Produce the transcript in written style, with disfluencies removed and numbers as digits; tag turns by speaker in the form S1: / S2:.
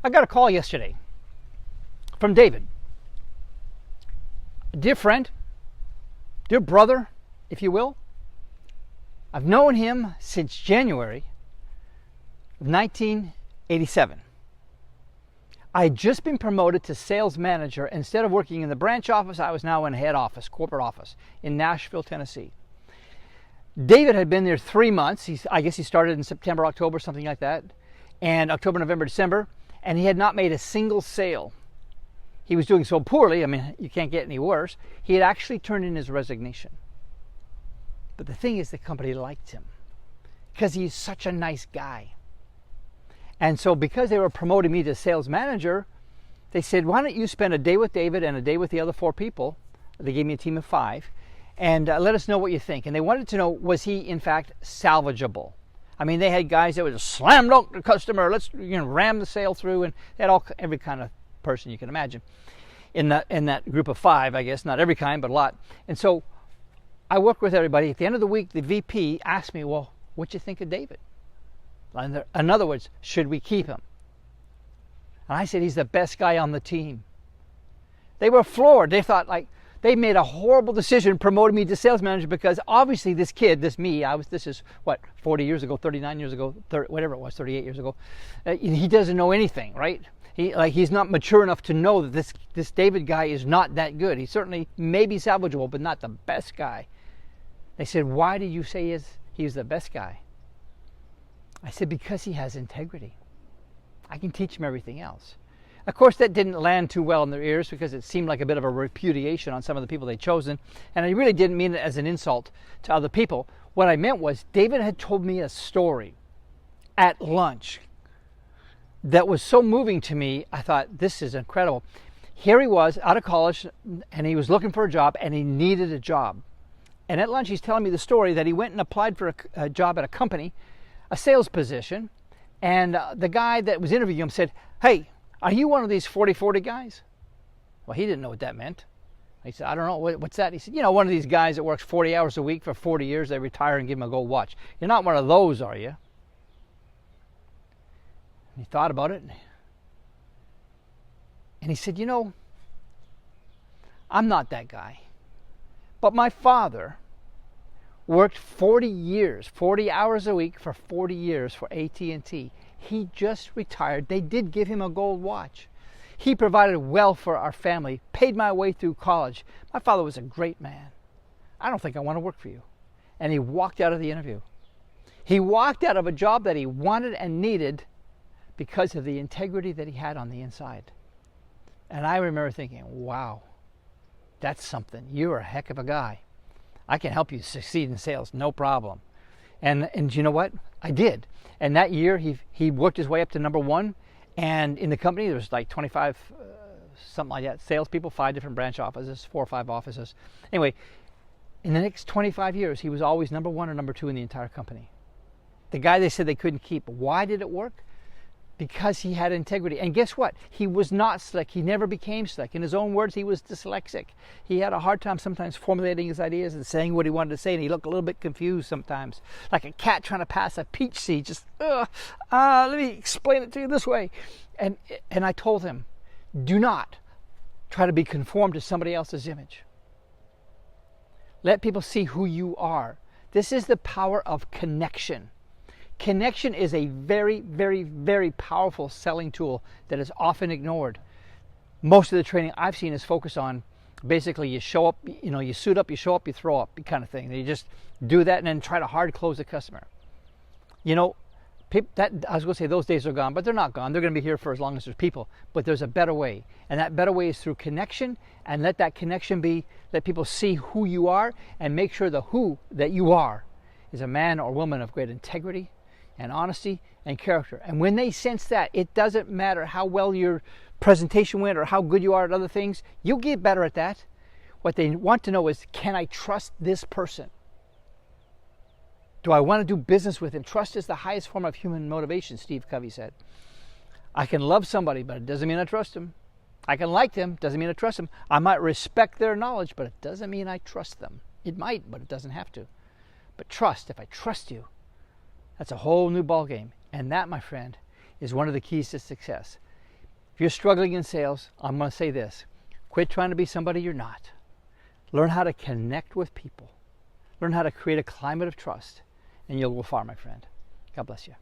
S1: I got a call yesterday from David, a dear friend, dear brother, if you will. I've known him since January of 1987. I had just been promoted to sales manager. Instead of working in the branch office, I was now in head office, corporate office in Nashville, Tennessee. David had been there 3 months. I guess he started in September, October, something like that, and October, November, December, and he had not made a single sale. He was doing so poorly, I mean, you can't get any worse. He had actually turned in his resignation. But the thing is, the company liked him because he's such a nice guy. And so because they were promoting me to sales manager, they said, why don't you spend a day with David and a day with the other 4 people? They gave me a team of 5. And let us know what you think. And they wanted to know, was he in fact salvageable? I mean, they had guys that would just slam dunk the customer, let's ram the sale through, and they had every kind of person you can imagine in that group of 5, I guess. Not every kind, but a lot. And so I worked with everybody. At the end of the week, the VP asked me, well, what you think of David? In other words, should we keep him? And I said, he's the best guy on the team. They were floored. They thought, like, they made a horrible decision promoting me to sales manager because obviously this kid, this is what, 40 years ago, 39 years ago, 30, whatever it was, 38 years ago. He doesn't know anything, right? He's not mature enough to know that this David guy is not that good. He certainly may be salvageable, but not the best guy. They said, why do you say he's the best guy? I said, because he has integrity. I can teach him everything else. Of course, that didn't land too well in their ears because it seemed like a bit of a repudiation on some of the people they'd chosen. And I really didn't mean it as an insult to other people. What I meant was David had told me a story at lunch that was so moving to me. I thought, this is incredible. Here he was out of college and he was looking for a job and he needed a job. And at lunch, he's telling me the story that he went and applied for a job at a company, a sales position. And the guy that was interviewing him said, hey, are you one of these 40-40 guys? Well, he didn't know what that meant. He said, I don't know, what's that? He said, one of these guys that works 40 hours a week for 40 years, they retire and give him a gold watch. You're not one of those, are you? And he thought about it. And he said, I'm not that guy. But my father worked 40 years, 40 hours a week for 40 years for AT&T. He just retired. They did give him a gold watch. He provided well for our family, paid my way through college. My father was a great man. I don't think I want to work for you. And he walked out of the interview. He walked out of a job that he wanted and needed because of the integrity that he had on the inside. And I remember thinking, wow, that's something. You're a heck of a guy. I can help you succeed in sales, no problem. And you know what? I did. And that year, he worked his way up to number 1. And in the company, there was like 25, something like that, salespeople, 5 different branch offices, 4 or 5 offices. Anyway, in the next 25 years, he was always number 1 or number 2 in the entire company. The guy they said they couldn't keep. Why did it work? Because he had integrity. And guess what? He was not slick. He never became slick. In his own words, he was dyslexic. He had a hard time sometimes formulating his ideas and saying what he wanted to say, and he looked a little bit confused sometimes, like a cat trying to pass a peach seed. Just, let me explain it to you this way. And I told him, do not try to be conformed to somebody else's image. Let people see who you are. This is the power of connection. Connection is a very, very, very powerful selling tool that is often ignored. Most of the training I've seen is focused on basically you show up, you suit up, you show up, you throw up kind of thing. You just do that and then try to hard close the customer. I was going to say those days are gone, but they're not gone. They're going to be here for as long as there's people. But there's a better way. And that better way is through connection, and let that connection let people see who you are and make sure the who that you are is a man or woman of great integrity and honesty and character. And when they sense that, it doesn't matter how well your presentation went or how good you are at other things, you'll get better at that. What they want to know is, can I trust this person? Do I want to do business with him? Trust is the highest form of human motivation, Steve Covey said. I can love somebody, but it doesn't mean I trust them. I can like them, doesn't mean I trust them. I might respect their knowledge, but it doesn't mean I trust them. It might, but it doesn't have to. But trust, if I trust you, that's a whole new ballgame. And that, my friend, is one of the keys to success. If you're struggling in sales, I'm going to say this. Quit trying to be somebody you're not. Learn how to connect with people. Learn how to create a climate of trust, and you'll go far, my friend. God bless you.